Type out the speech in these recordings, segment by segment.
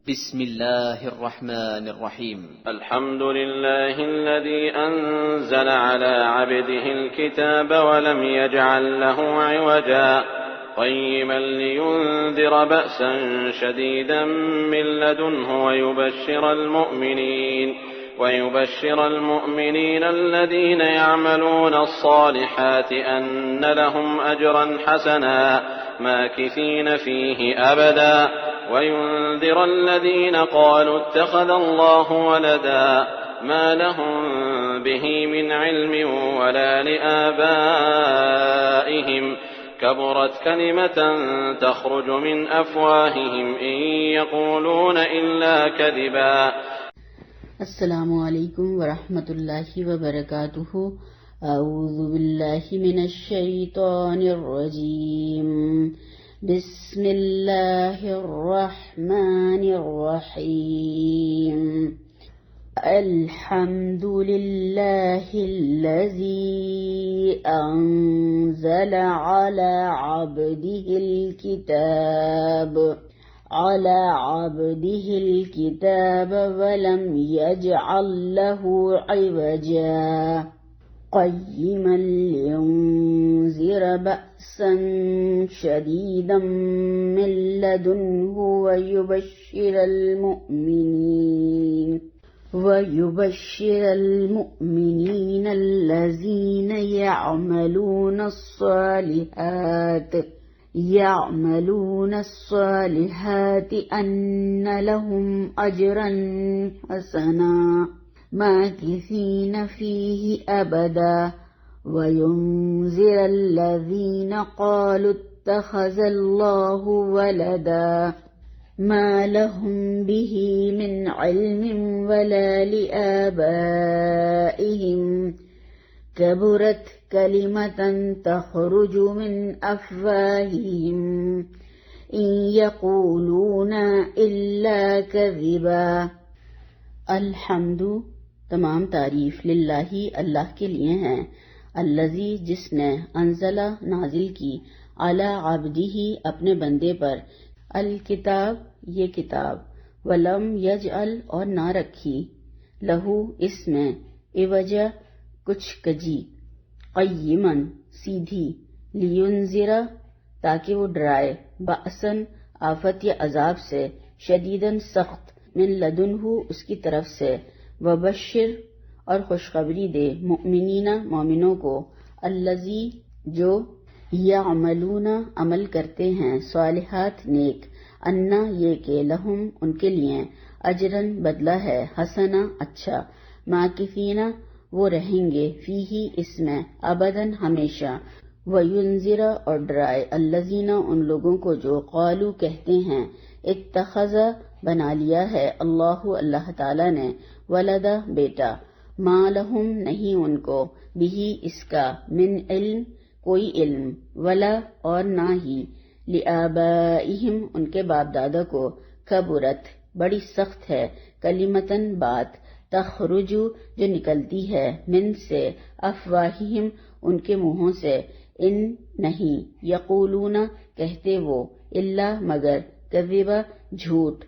بسم الله الرحمن الرحيم. الحمد لله الذي أنزل على عبده الكتاب ولم يجعل له عوجا قيما لينذر بأسا شديدا من لدنه ويبشر المؤمنين الذين يعملون الصالحات أن لهم أجرا حسنا ماكثين فيه أبدا وينذر الذين قالوا اتخذ الله ولدا ما لهم به من علم ولا لآبائهم كبرت كلمة تخرج من أفواههم إن يقولون إلا كذبا. السلام علیکم ورحمۃ اللہ وبرکاتہ. اعوذ باللہ من الشیطان الرجیم. بسم اللہ الرحمن الرحیم. الحمد للہ الذی انزل على عبده الكتاب ولم يجعل له عوجا قيما لينذر بأسا شديدا من لدنه ويبشر المؤمنين الذين يعملون الصالحات أن لهم أجرا حسنا ماكثين فيه أبدا وينذر الذين قالوا اتخذ الله ولدا ما لهم به من علم ولا لآبائهم كبرت كلمة تخرج من أفواههم إن يقولون إلا كذبا. الحمد تمام تعریف للہ اللہ کے لیے ہیں. الذی جس نے انزلہ نازل کی علی عبدہ اپنے بندے پر الکتاب یہ کتاب ولم یجعل اور نہ رکھی لہو اس میں عوجا کچھ کجی قیما سیدھی لینذر تاکہ وہ ڈرائے بأسن آفت یا عذاب سے شدیدن سخت من لدنہ اس کی طرف سے وبشر اور خوشخبری دے مؤمنین مومنوں کو الذی جو یعملون عمل کرتے ہیں صالحات نیک انا یہ کہ لہم ان کے لیے اجرن بدلہ ہے حسنا اچھا ماکثین وہ رہیں گے فیہ اس میں ابداً ہمیشہ وینذر اور ڈرائے الذین ان لوگوں کو جو قالو کہتے ہیں اتخذ بنا لیا ہے اللہ تعالی نے ولدا بیٹا ما لہم نہیں ان کو بھی اس کا من علم کوئی علم ولا اور نہ ہی لآبائہم ان کے باپ دادا کو کبرت بڑی سخت ہے کلمتن بات تخرج جو نکلتی ہے من سے افواہہم ان کے منہوں سے ان نہیں یقولون کہتے وہ الا مگر کذبا جھوٹ.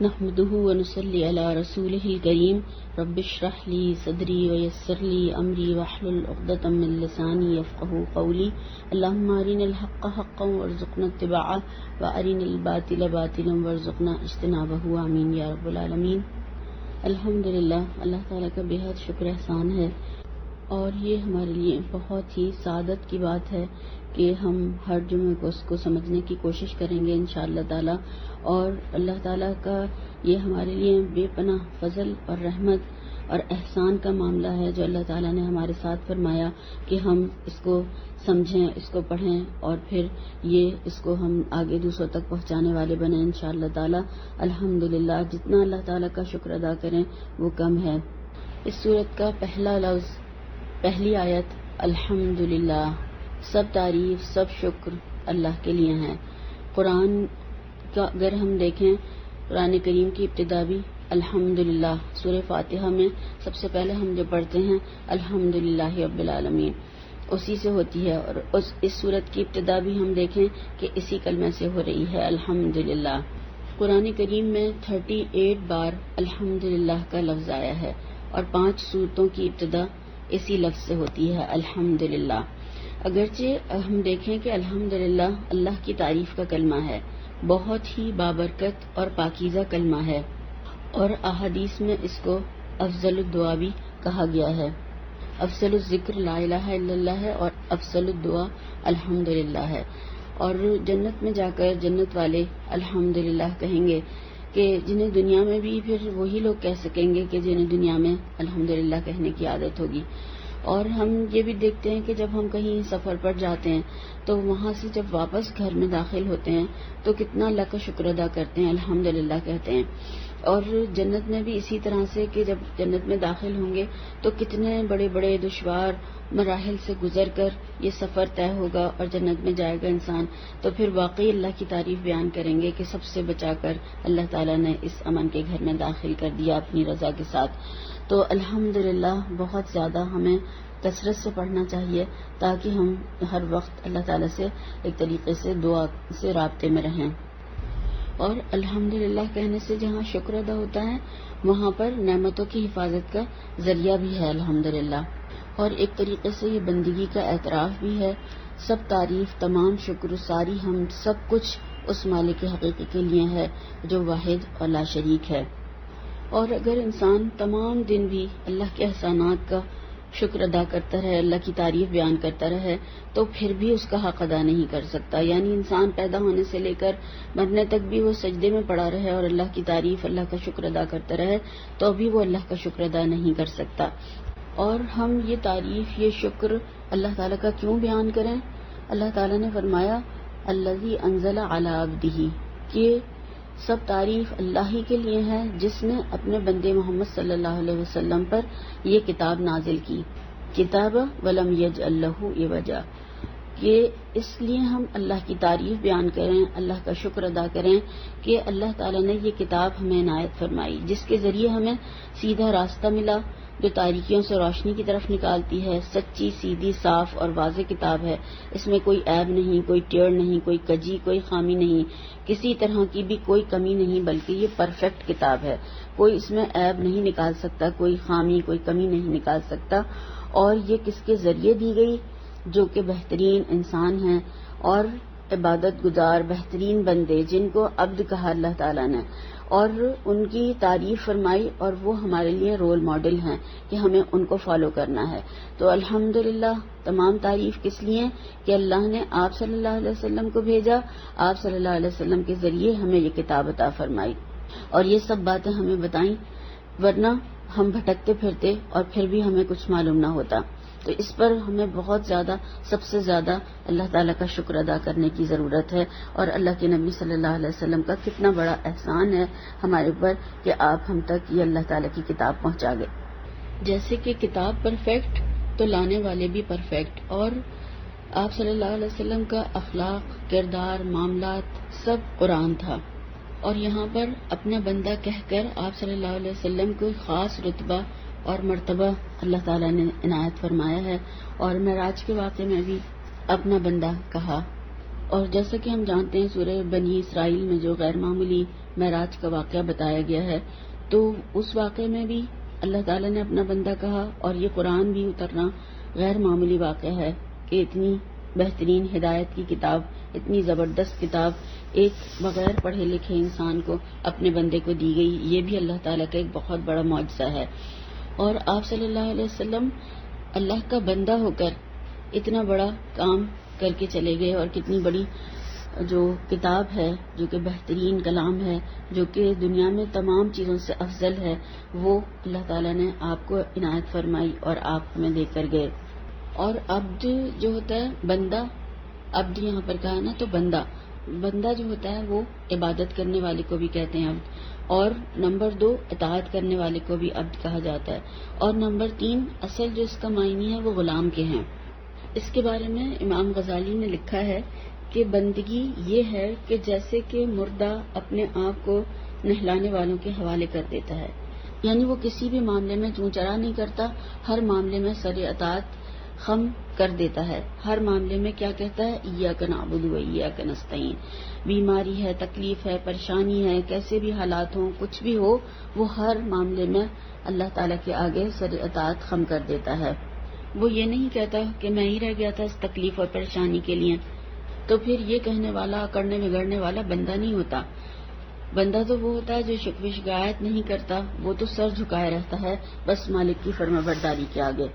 نحمده ونصلي على رسوله الكريم. رب اشرح لي صدري ويسر لي أمري واحلل عقدة من لساني يفقهوا قولي. اللهم أرنا الحق حقا وارزقنا اتباعه وأرنا الباطل باطلا وارزقنا اجتنابه آمين یا رب العالمین. الحمدللہ اللہ تعالیٰ کا بے حد شکر احسان ہے اور یہ ہمارے لیے بہت ہی سعادت کی بات ہے کہ ہم ہر جمعے کو اس کو سمجھنے کی کوشش کریں گے انشاءاللہ تعالیٰ. اور اللہ تعالیٰ کا یہ ہمارے لیے بے پناہ فضل اور رحمت اور احسان کا معاملہ ہے جو اللہ تعالیٰ نے ہمارے ساتھ فرمایا کہ ہم اس کو سمجھیں اس کو پڑھیں اور پھر یہ اس کو ہم آگے دوسروں تک پہنچانے والے بنیں انشاءاللہ تعالیٰ. الحمدللہ جتنا اللہ تعالیٰ کا شکر ادا کریں وہ کم ہے. اس سورت کا پہلا لفظ پہلی آیت الحمدللہ سب تعریف سب شکر اللہ کے لیے ہیں. قرآن کا اگر ہم دیکھیں قرآن کریم کی ابتدا بھی الحمدللہ سورہ فاتحہ میں سب سے پہلے ہم جو پڑھتے ہیں الحمدللہ رب العالمین اسی سے ہوتی ہے، اور اس صورت کی ابتدا بھی ہم دیکھیں کہ اسی کلمے سے ہو رہی ہے الحمدللہ. قرآن کریم میں 38 بار الحمدللہ کا لفظ آیا ہے اور 5 سورتوں کی ابتدا اسی لفظ سے ہوتی ہے الحمدللہ۔ اگرچہ ہم دیکھیں کہ الحمدللہ اللہ کی تعریف کا کلمہ ہے، بہت ہی بابرکت اور پاکیزہ کلمہ ہے، اور احادیث میں اس کو افضل الدعا بھی کہا گیا ہے۔ افضل الذکر لا الہ الا اللہ ہے اور افضل الدعا الحمدللہ ہے۔ اور جنت میں جا کر جنت والے الحمدللہ کہیں گے کہ جنہیں دنیا میں بھی پھر وہی لوگ کہہ سکیں گے کہ جنہیں دنیا میں الحمدللہ کہنے کی عادت ہوگی۔ اور ہم یہ بھی دیکھتے ہیں کہ جب ہم کہیں سفر پر جاتے ہیں تو وہاں سے جب واپس گھر میں داخل ہوتے ہیں تو کتنا اللہ کا شکر ادا کرتے ہیں، الحمدللہ کہتے ہیں۔ اور جنت میں بھی اسی طرح سے کہ جب جنت میں داخل ہوں گے تو کتنے بڑے بڑے دشوار مراحل سے گزر کر یہ سفر طے ہوگا اور جنت میں جائے گا انسان، تو پھر واقعی اللہ کی تعریف بیان کریں گے کہ سب سے بچا کر اللہ تعالیٰ نے اس امن کے گھر میں داخل کر دیا اپنی رضا کے ساتھ۔ تو الحمدللہ بہت زیادہ ہمیں کثرت سے پڑھنا چاہیے تاکہ ہم ہر وقت اللہ تعالیٰ سے ایک طریقے سے دعا سے رابطے میں رہیں۔ اور الحمدللہ کہنے سے جہاں شکر ادا ہوتا ہے وہاں پر نعمتوں کی حفاظت کا ذریعہ بھی ہے الحمدللہ، اور ایک طریقے سے یہ بندگی کا اعتراف بھی ہے۔ سب تعریف، تمام شکر، ساری ہم سب کچھ اس مالک حقیقی کے لیے ہے جو واحد اور لا شریک ہے۔ اور اگر انسان تمام دن بھی اللہ کے احسانات کا شکر ادا کرتا رہے، اللہ کی تعریف بیان کرتا رہے، تو پھر بھی اس کا حق ادا نہیں کر سکتا۔ یعنی انسان پیدا ہونے سے لے کر مرنے تک بھی وہ سجدے میں پڑا رہے اور اللہ کی تعریف، اللہ کا شکر ادا کرتا رہے، تو بھی وہ اللہ کا شکر ادا نہیں کر سکتا۔ اور ہم یہ تعریف، یہ شکر اللہ تعالیٰ کا کیوں بیان کریں؟ اللہ تعالیٰ نے فرمایا الذی انزل علی عبدہ، کہ سب تعریف اللہ ہی کے لیے ہے جس نے اپنے بندے محمد صلی اللہ علیہ وسلم پر یہ کتاب نازل کی، کتاب ولم یجعل لہ عوجا، کہ اس لیے ہم اللہ کی تعریف بیان کریں، اللہ کا شکر ادا کریں کہ اللہ تعالیٰ نے یہ کتاب ہمیں عنایت فرمائی جس کے ذریعے ہمیں سیدھا راستہ ملا، جو تاریکیوں سے روشنی کی طرف نکالتی ہے، سچی، سیدھی، صاف اور واضح کتاب ہے۔ اس میں کوئی عیب نہیں، کوئی ٹیڑھ نہیں، کوئی کجی، کوئی خامی نہیں، کسی طرح کی بھی کوئی کمی نہیں، بلکہ یہ پرفیکٹ کتاب ہے۔ کوئی اس میں عیب نہیں نکال سکتا، کوئی خامی، کوئی کمی نہیں نکال سکتا۔ اور یہ کس کے ذریعے دی گئی؟ جو کہ بہترین انسان ہیں اور عبادت گزار بہترین بندے جن کو عبد کہا اللہ تعالیٰ نے، اور ان کی تعریف فرمائی، اور وہ ہمارے لیے رول ماڈل ہیں کہ ہمیں ان کو فالو کرنا ہے۔ تو الحمدللہ تمام تعریف کس لیے؟ کہ اللہ نے آپ صلی اللہ علیہ وسلم کو بھیجا، آپ صلی اللہ علیہ وسلم کے ذریعے ہمیں یہ کتاب عطا فرمائی اور یہ سب باتیں ہمیں بتائیں، ورنہ ہم بھٹکتے پھرتے اور پھر بھی ہمیں کچھ معلوم نہ ہوتا۔ تو اس پر ہمیں بہت زیادہ، سب سے زیادہ اللہ تعالیٰ کا شکر ادا کرنے کی ضرورت ہے، اور اللہ کے نبی صلی اللہ علیہ وسلم کا کتنا بڑا احسان ہے ہمارے اوپر کہ آپ ہم تک یہ اللہ تعالیٰ کی کتاب پہنچا گئے۔ جیسے کہ کتاب پرفیکٹ تو لانے والے بھی پرفیکٹ، اور آپ صلی اللہ علیہ وسلم کا اخلاق، کردار، معاملات سب قرآن تھا، اور یہاں پر اپنا بندہ کہہ کر آپ صلی اللہ علیہ وسلم کو خاص رتبہ اور مرتبہ اللہ تعالیٰ نے عنایت فرمایا ہے، اور معراج کے واقعے میں بھی اپنا بندہ کہا۔ اور جیسا کہ ہم جانتے ہیں سورہ بنی اسرائیل میں جو غیر معمولی معراج کا واقعہ بتایا گیا ہے، تو اس واقعے میں بھی اللہ تعالیٰ نے اپنا بندہ کہا، اور یہ قرآن بھی اترنا غیر معمولی واقعہ ہے کہ اتنی بہترین ہدایت کی کتاب، اتنی زبردست کتاب ایک بغیر پڑھے لکھے انسان کو اپنے بندے کو دی گئی، یہ بھی اللہ تعالیٰ کا ایک بہت بڑا معجزہ ہے۔ اور آپ صلی اللہ علیہ وسلم اللہ کا بندہ ہو کر اتنا بڑا کام کر کے چلے گئے، اور کتنی بڑی جو کتاب ہے، جو کہ بہترین کلام ہے، جو کہ دنیا میں تمام چیزوں سے افضل ہے، وہ اللہ تعالیٰ نے آپ کو عنایت فرمائی اور آپ ہمیں دے کر گئے۔ اور عبد جو ہوتا ہے، بندہ، عبد یہاں پر کہا نا، تو بندہ جو ہوتا ہے وہ عبادت کرنے والے کو بھی کہتے ہیں عبد، اور نمبر 2 اطاعت کرنے والے کو بھی عبد کہا جاتا ہے، اور نمبر 3 اصل جو اس کا معنی ہے وہ غلام کے ہیں۔ اس کے بارے میں امام غزالی نے لکھا ہے کہ بندگی یہ ہے کہ جیسے کہ مردہ اپنے آپ کو نہلانے والوں کے حوالے کر دیتا ہے، یعنی وہ کسی بھی معاملے میں چوں چرا نہیں کرتا، ہر معاملے میں سر اطاعت خم کر دیتا ہے. ہر معاملے میں کیا کہتا ہے؟ ایاک نعبد و ایاک نستعین. بیماری ہے، تکلیف ہے، پریشانی ہے، کیسے بھی حالات ہوں، کچھ بھی ہو، وہ ہر معاملے میں اللہ تعالیٰ کے آگے سر اطاعت خم کر دیتا ہے. وہ یہ نہیں کہتا کہ میں ہی رہ گیا تھا اس تکلیف اور پریشانی کے لیے. تو پھر یہ کہنے والا، اکڑنے بگڑنے والا بندہ نہیں ہوتا. بندہ تو وہ ہوتا ہے جو شکوہ شکایت نہیں کرتا، وہ تو سر جھکائے رہتا ہے بس مالک کی فرمانبرداری کے آگے.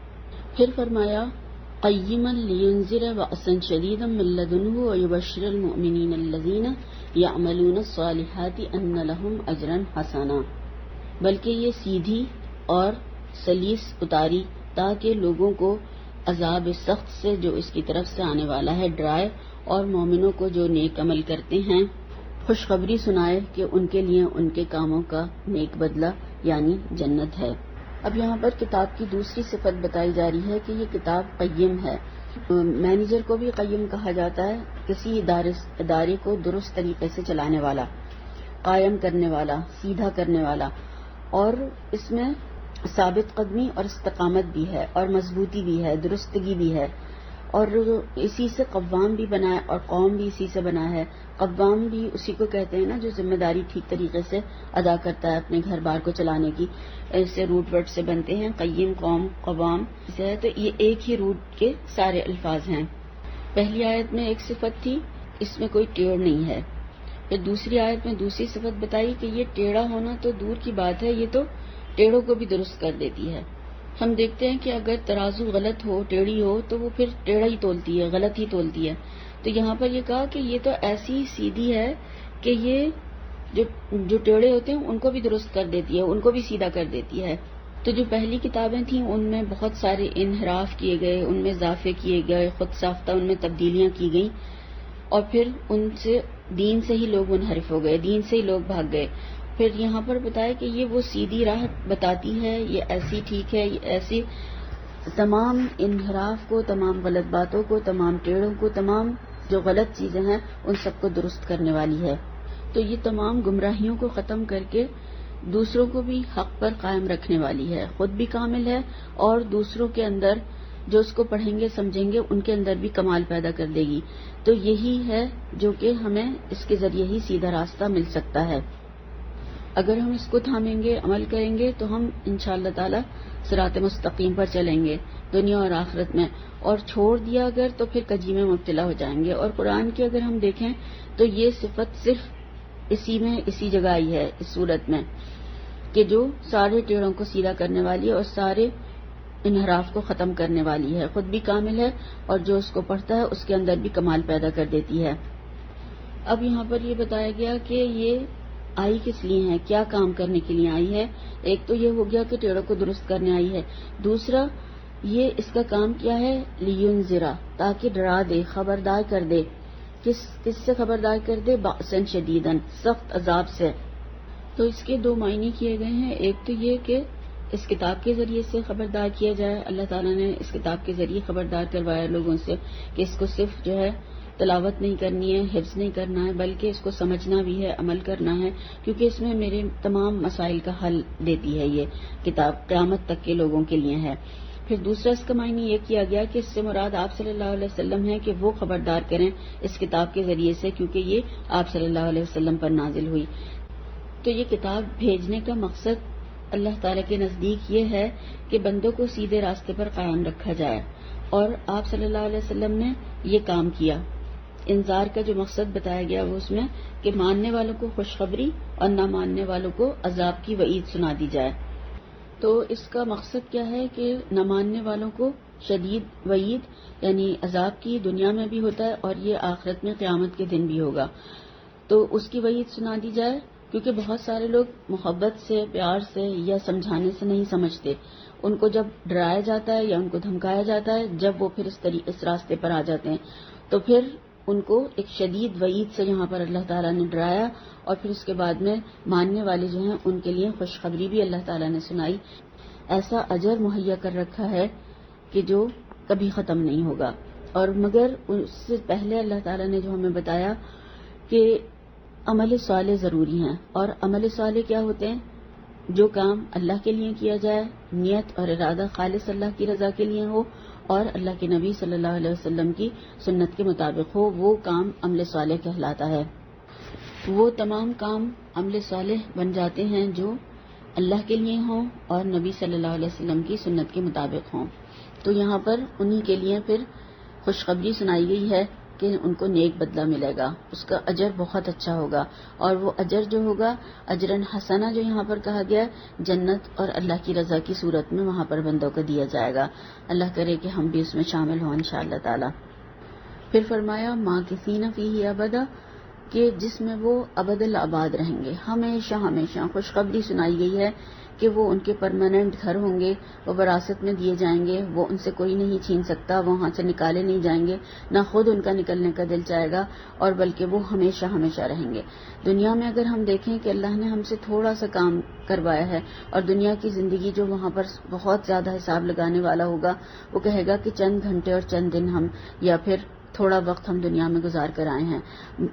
پھر فرمایا قیما لینذر بأسا شدیدا من لدنہ ویبشر المؤمنین الذین یعملون الصالحات ان لہم اجرا حسنا. بلکہ یہ سیدھی اور سلیس اتاری تاکہ لوگوں کو عذاب سخت سے جو اس کی طرف سے آنے والا ہے ڈرائے، اور مومنوں کو جو نیک عمل کرتے ہیں خوشخبری سنائے کہ ان کے لیے ان کے کاموں کا نیک بدلہ یعنی جنت ہے. اب یہاں پر کتاب کی دوسری صفت بتائی جا رہی ہے کہ یہ کتاب قیم ہے. مینیجر کو بھی قیم کہا جاتا ہے، کسی ادارے کو درست طریقے سے چلانے والا، قائم کرنے والا، سیدھا کرنے والا. اور اس میں ثابت قدمی اور استقامت بھی ہے، اور مضبوطی بھی ہے، درستگی بھی ہے. اور اسی سے قوام بھی بنا ہے اور قوم بھی اسی سے بنا ہے. قوام بھی اسی کو کہتے ہیں نا جو ذمہ داری ٹھیک طریقے سے ادا کرتا ہے اپنے گھر بار کو چلانے کی. ایسے روٹ ورڈ سے بنتے ہیں، قیم، قوم، قوام سے ہے. تو یہ ایک ہی روٹ کے سارے الفاظ ہیں. پہلی آیت میں ایک صفت تھی، اس میں کوئی ٹیڑھ نہیں ہے. پھر دوسری آیت میں دوسری صفت بتائی کہ یہ ٹیڑھا ہونا تو دور کی بات ہے، یہ تو ٹیڑھوں کو بھی درست کر دیتی ہے. ہم دیکھتے ہیں کہ اگر ترازو غلط ہو، ٹیڑھی ہو، تو وہ پھر ٹیڑھا ہی تولتی ہے، غلط ہی تولتی ہے. تو یہاں پر یہ کہا کہ یہ تو ایسی سیدھی ہے کہ یہ جو ٹیڑھے ہوتے ہیں ان کو بھی درست کر دیتی ہے، ان کو بھی سیدھا کر دیتی ہے. تو جو پہلی کتابیں تھیں ان میں بہت سارے انحراف کیے گئے، ان میں اضافے کیے گئے، خود ساختہ ان میں تبدیلیاں کی گئیں، اور پھر ان سے دین سے ہی لوگ منحرف ہو گئے، دین سے ہی لوگ بھاگ گئے. پھر یہاں پر بتایا کہ یہ وہ سیدھی راہ بتاتی ہے، یہ ایسی ٹھیک ہے، یہ ایسی تمام انحراف کو، تمام غلط باتوں کو، تمام ٹیڑھوں کو، تمام جو غلط چیزیں ہیں ان سب کو درست کرنے والی ہے. تو یہ تمام گمراہیوں کو ختم کر کے دوسروں کو بھی حق پر قائم رکھنے والی ہے. خود بھی کامل ہے اور دوسروں کے اندر جو اس کو پڑھیں گے سمجھیں گے ان کے اندر بھی کمال پیدا کر دے گی. تو یہی ہے جو کہ ہمیں اس کے ذریعے ہی سیدھا راستہ مل سکتا ہے. اگر ہم اس کو تھامیں گے، عمل کریں گے تو ہم انشاءاللہ تعالی صراط مستقیم پر چلیں گے دنیا اور آخرت میں. اور چھوڑ دیا اگر تو پھر کجی میں مبتلا ہو جائیں گے. اور قرآن کی اگر ہم دیکھیں تو یہ صفت صرف اسی جگہ آئی ہے اس صورت میں کہ جو سارے ٹیڑھوں کو سیدھا کرنے والی ہے اور سارے انحراف کو ختم کرنے والی ہے. خود بھی کامل ہے اور جو اس کو پڑھتا ہے اس کے اندر بھی کمال پیدا کر دیتی ہے. اب یہاں پر یہ بتایا گیا کہ یہ آئی کس لیے ہے، کیا کام کرنے کے لیے آئی ہے. ایک تو یہ ہو گیا کہ ٹیڑھوں کو درست کرنے آئی ہے. دوسرا یہ اس کا کام کیا ہے، لینذرا، تاکہ ڈرا دے، خبردار کر دے. کس سے خبردار کر دے؟ بأسا شدیدا، سخت عذاب سے. تو اس کے دو معنی کیے گئے ہیں. ایک تو یہ کہ اس کتاب کے ذریعے سے خبردار کیا جائے، اللہ تعالیٰ نے اس کتاب کے ذریعے خبردار کروایا لوگوں سے کہ اس کو صرف جو ہے تلاوت نہیں کرنی ہے، حفظ نہیں کرنا ہے، بلکہ اس کو سمجھنا بھی ہے، عمل کرنا ہے، کیونکہ اس میں میرے تمام مسائل کا حل دیتی ہے. یہ کتاب قیامت تک کے لوگوں کے لیے ہے. پھر دوسرا اس کا معنی یہ کیا گیا کہ اس سے مراد آپ صلی اللہ علیہ وسلم ہے کہ وہ خبردار کریں اس کتاب کے ذریعے سے، کیونکہ یہ آپ صلی اللہ علیہ وسلم پر نازل ہوئی. تو یہ کتاب بھیجنے کا مقصد اللہ تعالیٰ کے نزدیک یہ ہے کہ بندوں کو سیدھے راستے پر قائم رکھا جائے، اور آپ صلی اللہ علیہ وسلم نے یہ کام کیا. انذار کا جو مقصد بتایا گیا وہ اس میں کہ ماننے والوں کو خوشخبری اور نہ ماننے والوں کو عذاب کی وعید سنا دی جائے. تو اس کا مقصد کیا ہے کہ نہ ماننے والوں کو شدید وعید یعنی عذاب کی دنیا میں بھی ہوتا ہے اور یہ آخرت میں قیامت کے دن بھی ہوگا، تو اس کی وعید سنا دی جائے. کیونکہ بہت سارے لوگ محبت سے، پیار سے یا سمجھانے سے نہیں سمجھتے. ان کو جب ڈرایا جاتا ہے یا ان کو دھمکایا جاتا ہے، جب وہ پھر اس راستے پر آ جاتے ہیں تو پھر ان کو ایک شدید وعید سے یہاں پر اللہ تعالیٰ نے ڈرایا، اور پھر اس کے بعد میں ماننے والے جو ہیں ان کے لیے خوشخبری بھی اللہ تعالیٰ نے سنائی. ایسا اجر مہیا کر رکھا ہے کہ جو کبھی ختم نہیں ہوگا. اور مگر اس سے پہلے اللہ تعالیٰ نے جو ہمیں بتایا کہ عمل صالح ضروری ہیں. اور عمل صالح کیا ہوتے ہیں؟ جو کام اللہ کے لیے کیا جائے، نیت اور ارادہ خالص اللہ کی رضا کے لیے ہو، اور اللہ کے نبی صلی اللہ علیہ وسلم کی سنت کے مطابق ہو، وہ کام عمل صالح کہلاتا ہے۔ وہ تمام کام عمل صالح بن جاتے ہیں جو اللہ کے لیے ہوں اور نبی صلی اللہ علیہ وسلم کی سنت کے مطابق ہوں۔ تو یہاں پر انہی کے لیے پھر خوشخبری سنائی گئی ہے کہ ان کو نیک بدلہ ملے گا، اس کا اجر بہت اچھا ہوگا، اور وہ اجر جو ہوگا اجرن حسنہ جو یہاں پر کہا گیا جنت اور اللہ کی رضا کی صورت میں وہاں پر بندوں کو دیا جائے گا۔ اللہ کرے کہ ہم بھی اس میں شامل ہوں انشاءاللہ تعالی۔ پھر فرمایا ماکثین فیہ ابدا، کہ جس میں وہ ابد الآباد رہیں گے، ہمیشہ ہمیشہ۔ خوشخبری سنائی گئی ہے کہ وہ ان کے پرماننٹ گھر ہوں گے، وہ وراثت میں دیے جائیں گے، وہ ان سے کوئی نہیں چھین سکتا، وہاں سے نکالے نہیں جائیں گے، نہ خود ان کا نکلنے کا دل چاہے گا، اور بلکہ وہ ہمیشہ ہمیشہ رہیں گے۔ دنیا میں اگر ہم دیکھیں کہ اللہ نے ہم سے تھوڑا سا کام کروایا ہے، اور دنیا کی زندگی جو وہاں پر بہت زیادہ حساب لگانے والا ہوگا، وہ کہے گا کہ چند گھنٹے اور چند دن ہم یا پھر تھوڑا وقت ہم دنیا میں گزار کر آئے ہیں،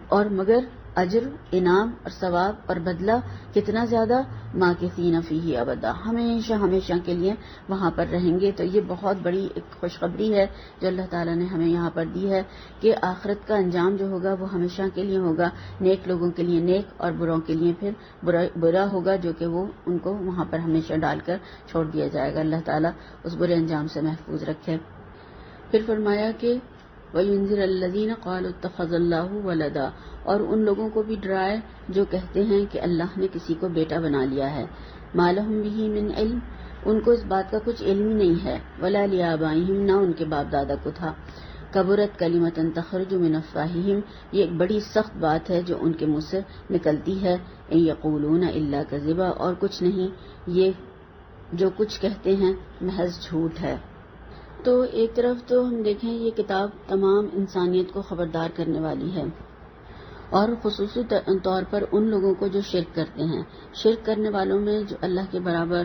اور مگر اجر، انعام اور ثواب اور بدلہ کتنا زیادہ، ماکثین فیہ ابدا، ہمیشہ ہمیشہ کے لیے وہاں پر رہیں گے۔ تو یہ بہت بڑی ایک خوشخبری ہے جو اللہ تعالیٰ نے ہمیں یہاں پر دی ہے کہ آخرت کا انجام جو ہوگا وہ ہمیشہ کے لیے ہوگا، نیک لوگوں کے لیے نیک اور بروں کے لیے پھر برا ہوگا، جو کہ وہ ان کو وہاں پر ہمیشہ ڈال کر چھوڑ دیا جائے گا۔ اللہ تعالیٰ اس برے انجام سے محفوظ رکھے۔ پھر فرمایا کہ وَيُنذِرَ الَّذِينَ قَالُوا اتَّخَذَ اللَّهُ وَلَدًا، اور ان لوگوں کو بھی ڈرائے جو کہتے ہیں کہ اللہ نے کسی کو بیٹا بنا لیا ہے۔ مَا لَهُم بِهِ مِنْ عِلْم، ان کو اس بات کا کچھ علم نہیں ہے، وَلَا لِآبَائِهِمْ، نہ ان کے باپ دادا کو تھا۔ کبرت کلمۃ تخرج من افواہہم، یہ ایک بڑی سخت بات ہے جو ان کے منہ سے نکلتی ہے۔ ان یقولون الا کذبا، اور کچھ نہیں، یہ جو کچھ کہتے ہیں محض جھوٹ ہے۔ تو ایک طرف تو ہم دیکھیں یہ کتاب تمام انسانیت کو خبردار کرنے والی ہے، اور خصوصی طور پر ان لوگوں کو جو شرک کرتے ہیں، شرک کرنے والوں میں جو اللہ کے برابر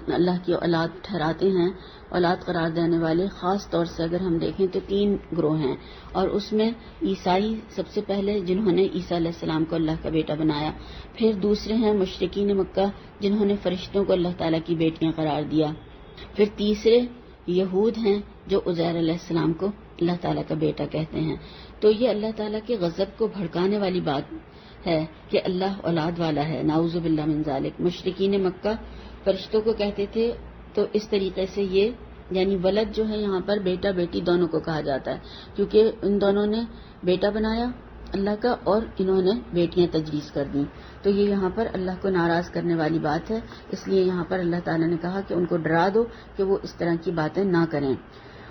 اللہ کی اولاد ٹھہراتے ہیں، اولاد قرار دینے والے، خاص طور سے اگر ہم دیکھیں تو 3 گروہ ہیں، اور اس میں عیسائی سب سے پہلے جنہوں نے عیسیٰ علیہ السلام کو اللہ کا بیٹا بنایا، پھر دوسرے ہیں مشرکین مکہ جنہوں نے فرشتوں کو اللہ تعالیٰ کی بیٹیاں قرار دیا، پھر تیسرے یہود ہیں جو عزیر علیہ السلام کو اللہ تعالیٰ کا بیٹا کہتے ہیں۔ تو یہ اللہ تعالیٰ کے غضب کو بھڑکانے والی بات ہے کہ اللہ اولاد والا ہے، نعوذ باللہ من ذالک۔ مشرکین مکہ فرشتوں کو کہتے تھے، تو اس طریقے سے یہ یعنی ولد جو ہے یہاں پر بیٹا بیٹی دونوں کو کہا جاتا ہے، کیونکہ ان دونوں نے بیٹا بنایا اللہ کا اور انہوں نے بیٹیاں تجویز کر دیں، تو یہ یہاں پر اللہ کو ناراض کرنے والی بات ہے۔ اس لیے یہاں پر اللہ تعالیٰ نے کہا کہ ان کو ڈرا دو کہ وہ اس طرح کی باتیں نہ کریں۔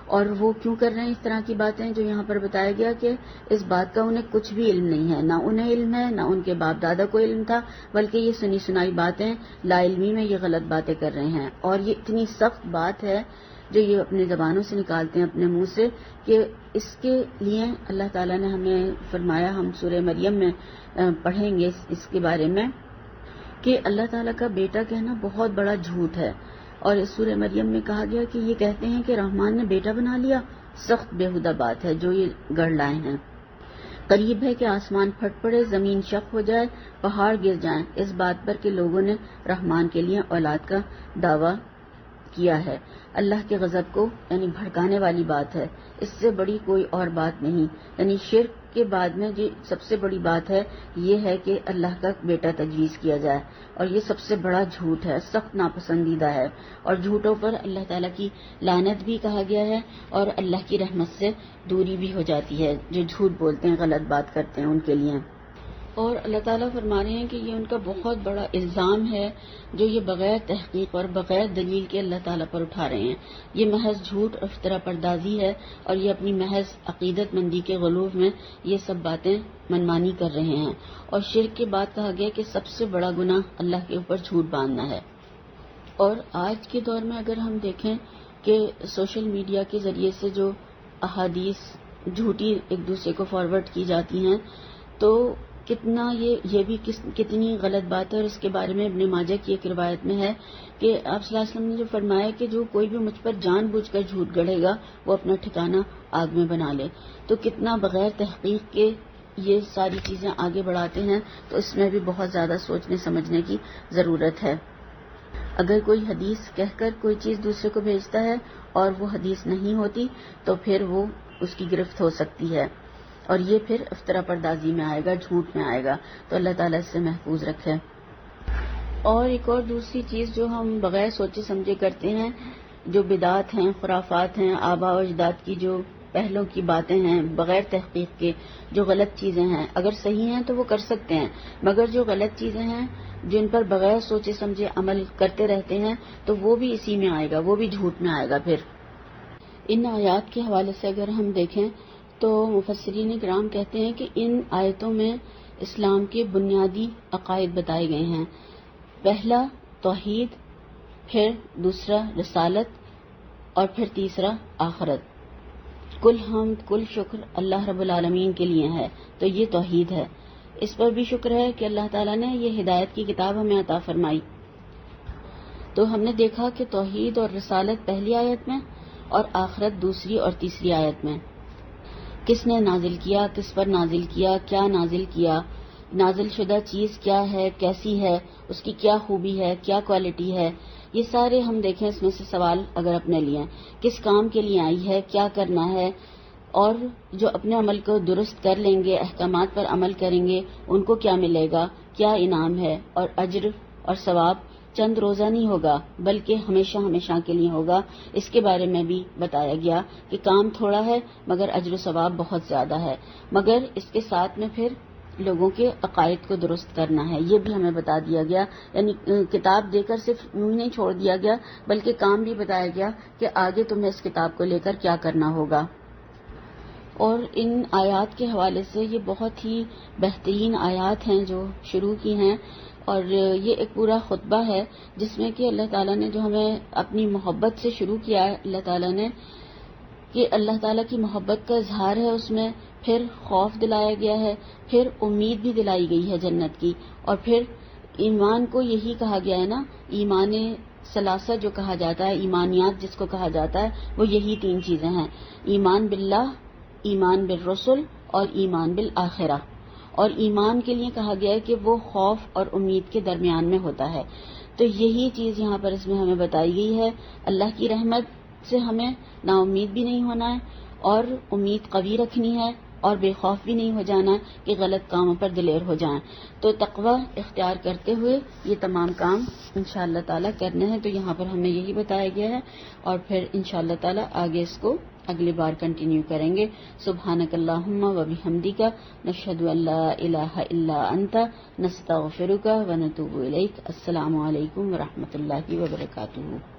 اور وہ کیوں کر رہے ہیں اس طرح کی باتیں، جو یہاں پر بتایا گیا کہ اس بات کا انہیں کچھ بھی علم نہیں ہے، نہ انہیں علم ہے نہ ان کے باپ دادا کو علم تھا، بلکہ یہ سنی سنائی باتیں، لا علمی میں یہ غلط باتیں کر رہے ہیں۔ اور یہ اتنی سخت بات ہے جو یہ اپنی زبانوں سے نکالتے ہیں اپنے منہ سے، کہ اس کے لیے اللہ تعالیٰ نے ہمیں فرمایا، ہم سورہ مریم میں پڑھیں گے اس کے بارے میں، کہ اللہ تعالیٰ کا بیٹا کہنا بہت بڑا جھوٹ ہے۔ اور اس سورہ مریم میں کہا گیا کہ یہ کہتے ہیں کہ رحمان نے بیٹا بنا لیا، سخت بےہودہ بات ہے جو یہ گڑھ لائے ہیں۔ قریب ہے کہ آسمان پھٹ پڑے، زمین شق ہو جائے، پہاڑ گر جائیں، اس بات پر کہ لوگوں نے رحمان کے لیے اولاد کا دعویٰ کیا ہے۔ اللہ کے غضب کو یعنی بھڑکانے والی بات ہے، اس سے بڑی کوئی اور بات نہیں۔ یعنی شرک کے بعد میں جو سب سے بڑی بات ہے یہ ہے کہ اللہ کا بیٹا تجویز کیا جائے، اور یہ سب سے بڑا جھوٹ ہے، سخت ناپسندیدہ ہے، اور جھوٹوں پر اللہ تعالیٰ کی لعنت بھی کہا گیا ہے، اور اللہ کی رحمت سے دوری بھی ہو جاتی ہے جو جھوٹ بولتے ہیں، غلط بات کرتے ہیں ان کے لیے۔ اور اللہ تعالیٰ فرما رہے ہیں کہ یہ ان کا بہت بڑا الزام ہے جو یہ بغیر تحقیق اور بغیر دلیل کے اللہ تعالیٰ پر اٹھا رہے ہیں۔ یہ محض جھوٹ اور افترا پردازی ہے، اور یہ اپنی محض عقیدت مندی کے غلوف میں یہ سب باتیں منمانی کر رہے ہیں۔ اور شرک کے بعد کہا گیا کہ سب سے بڑا گناہ اللہ کے اوپر جھوٹ باندھنا ہے۔ اور آج کے دور میں اگر ہم دیکھیں کہ سوشل میڈیا کے ذریعے سے جو احادیث جھوٹی ایک دوسرے کو فارورڈ کی جاتی ہیں، تو کتنا یہ بھی کتنی غلط بات ہے۔ اور اس کے بارے میں ابن ماجہ کی ایک روایت میں ہے کہ آپ صلی اللہ علیہ وسلم نے جو فرمایا کہ جو کوئی بھی مجھ پر جان بوجھ کر جھوٹ گڑھے گا وہ اپنا ٹھکانہ آگ میں بنا لے۔ تو کتنا بغیر تحقیق کے یہ ساری چیزیں آگے بڑھاتے ہیں، تو اس میں بھی بہت زیادہ سوچنے سمجھنے کی ضرورت ہے۔ اگر کوئی حدیث کہہ کر کوئی چیز دوسرے کو بھیجتا ہے اور وہ حدیث نہیں ہوتی تو پھر وہ اس کی گرفت ہو سکتی ہے، اور یہ پھر افطرا پردازی میں آئے گا، جھوٹ میں آئے گا. تو اللہ تعالیٰ اس سے محفوظ رکھے. اور ایک اور دوسری چیز جو ہم بغیر سوچے سمجھے کرتے ہیں، جو بدعات ہیں، خرافات ہیں، آباء و اجداد کی جو پہلوں کی باتیں ہیں بغیر تحقیق کے، جو غلط چیزیں ہیں، اگر صحیح ہیں تو وہ کر سکتے ہیں، مگر جو غلط چیزیں ہیں جن پر بغیر سوچے سمجھے عمل کرتے رہتے ہیں تو وہ بھی اسی میں آئے گا، وہ بھی جھوٹ میں آئے گا. پھر ان آیات کے حوالے سے اگر ہم دیکھیں تو مفسرین کرام کہتے ہیں کہ ان آیتوں میں اسلام کے بنیادی عقائد بتائے گئے ہیں. پہلا توحید، پھر دوسرا رسالت، اور پھر تیسرا آخرت. کل حمد کل شکر اللہ رب العالمین کے لیے ہے، تو یہ توحید ہے. اس پر بھی شکر ہے کہ اللہ تعالیٰ نے یہ ہدایت کی کتاب ہمیں عطا فرمائی. تو ہم نے دیکھا کہ توحید اور رسالت پہلی آیت میں اور آخرت دوسری اور تیسری آیت میں. کس نے نازل کیا، کس پر نازل کیا، کیا نازل کیا، نازل شدہ چیز کیا ہے، کیسی ہے، اس کی کیا خوبی ہے، کیا کوالٹی ہے، یہ سارے ہم دیکھیں اس میں سے سوال اگر اپنے لیے کس کام کے لیے آئی ہے، کیا کرنا ہے، اور جو اپنے عمل کو درست کر لیں گے، احکامات پر عمل کریں گے، ان کو کیا ملے گا، کیا انعام ہے، اور اجر اور ثواب چند روزہ نہیں ہوگا بلکہ ہمیشہ ہمیشہ کے لیے ہوگا. اس کے بارے میں بھی بتایا گیا کہ کام تھوڑا ہے مگر اجر و ثواب بہت زیادہ ہے، مگر اس کے ساتھ میں پھر لوگوں کے عقائد کو درست کرنا ہے، یہ بھی ہمیں بتا دیا گیا. یعنی کتاب دے کر صرف یوں ہی نہیں چھوڑ دیا گیا بلکہ کام بھی بتایا گیا کہ آگے تمہیں اس کتاب کو لے کر کیا کرنا ہوگا. اور ان آیات کے حوالے سے یہ بہت ہی بہترین آیات ہیں جو شروع کی ہیں، اور یہ ایک پورا خطبہ ہے جس میں کہ اللہ تعالیٰ نے جو ہمیں اپنی محبت سے شروع کیا ہے، اللہ تعالیٰ نے کہ اللہ تعالیٰ کی محبت کا اظہار ہے اس میں، پھر خوف دلایا گیا ہے، پھر امید بھی دلائی گئی ہے جنت کی، اور پھر ایمان کو یہی کہا گیا ہے نا، ایمان ثلاثہ جو کہا جاتا ہے، ایمانیات جس کو کہا جاتا ہے، وہ یہی تین چیزیں ہیں: ایمان باللہ، ایمان بالرسل اور ایمان بالآخرہ. اور ایمان کے لیے کہا گیا ہے کہ وہ خوف اور امید کے درمیان میں ہوتا ہے. تو یہی چیز یہاں پر اس میں ہمیں بتائی گئی ہے. اللہ کی رحمت سے ہمیں نا امید بھی نہیں ہونا ہے اور امید قوی رکھنی ہے، اور بے خوف بھی نہیں ہو جانا ہے کہ غلط کاموں پر دلیر ہو جائیں. تو تقوی اختیار کرتے ہوئے یہ تمام کام انشاءاللہ تعالیٰ کرنے ہیں. تو یہاں پر ہمیں یہی بتایا گیا ہے، اور پھر انشاءاللہ تعالیٰ آگے اس کو اگلی بار کنٹینیو کریں گے. سبحانک اللہم و بحمدک، نشہد ان لا الہ الا انت، نستغفرک و نتوب الیک. السلام علیکم ورحمۃ اللہ وبرکاتہ.